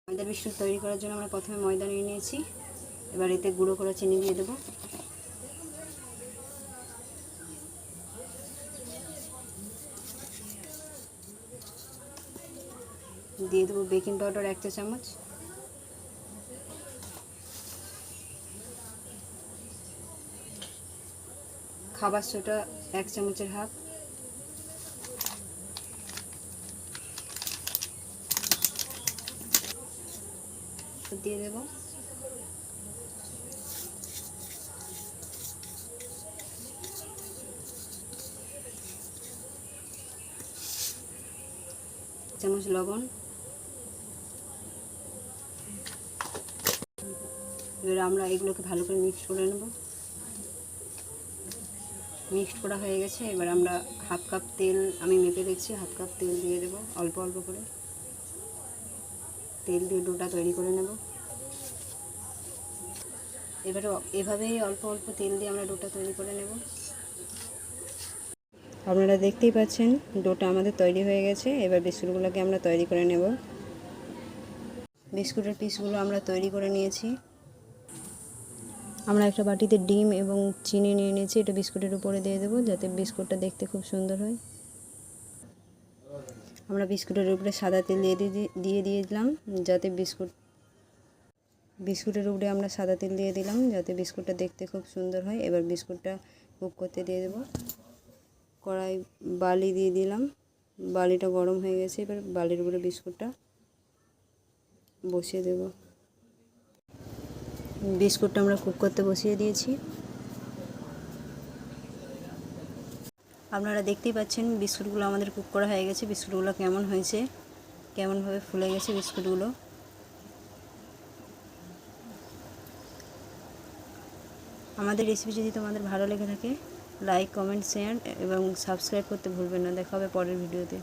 ময়দার বিস্কুট তৈরি করার জন্য আমরা প্রথমে ময়দা নিয়ে নিয়েছি। এবার এতে গুঁড়ো করা চিনি দিয়ে দেবো। দিয়ে দেবো বেকিং পাউডার 1 চা চামচ, খাবার সোডা 1 চামচের হাফ, দিয়ে দেব। চামচ লবণ। এবার আমরা এগুলোকে ভালো করে মিক্স করে নেব। মিক্সড করা হয়ে গেছে। এবার আমরা হাফ কাপ তেল, আমি মেপে দেখছি, হাফ কাপ তেল দিয়ে দেবো অল্প অল্প করে। তেল দিয়ে ডোটা তৈরি করে নেব। এবারে এভাবেই অল্প অল্প তেল দিয়ে আমরা ডোটা তৈরি করে নেব। আপনারা দেখতেই পাচ্ছেন ডোটা আমাদের তৈরি হয়ে গেছে। এবার বিস্কুটগুলোকে আমরা তৈরি করে নেব। বিস্কুটের পিসগুলো আমরা তৈরি করে নিয়েছি। আমরা একটা বাটিতে ডিম এবং চিনি নিয়ে নিয়েছি, এটা বিস্কুটের উপরে দিয়ে দেবো যাতে বিস্কুটটা দেখতে খুব সুন্দর হয়। আমরা বিস্কুটের উপরে সাদা তেল দিয়ে দিলাম যাতে বিস্কুটের উপরে আমরা সাদা তেল দিয়ে দিলাম যাতে বিস্কুটটা দেখতে খুব সুন্দর হয়। এবার বিস্কুটটা কুক করতে দিয়ে দেবো। কড়াই বালি দিয়ে দিলাম, বালিটা গরম হয়ে গেছে। এবার বালির উপরে বিস্কুটটা বসিয়ে দেব। বিস্কুটটা আমরা কুক করতে বসিয়ে দিয়েছি। আপনারা দেখতেই পাচ্ছেন বিস্কুটগুলো আমাদের কুক করা হয়ে গেছে। বিস্কুটগুলো কেমন হয়েছে, কেমনভাবে ফুলে গেছে বিস্কুটগুলো। আমাদের রেসিপি যদি তোমাদের ভালো লেগে থাকে লাইক, কমেন্ট, শেয়ার এবং সাবস্ক্রাইব করতে ভুলবেন না। দেখা হবে পরের ভিডিওতে।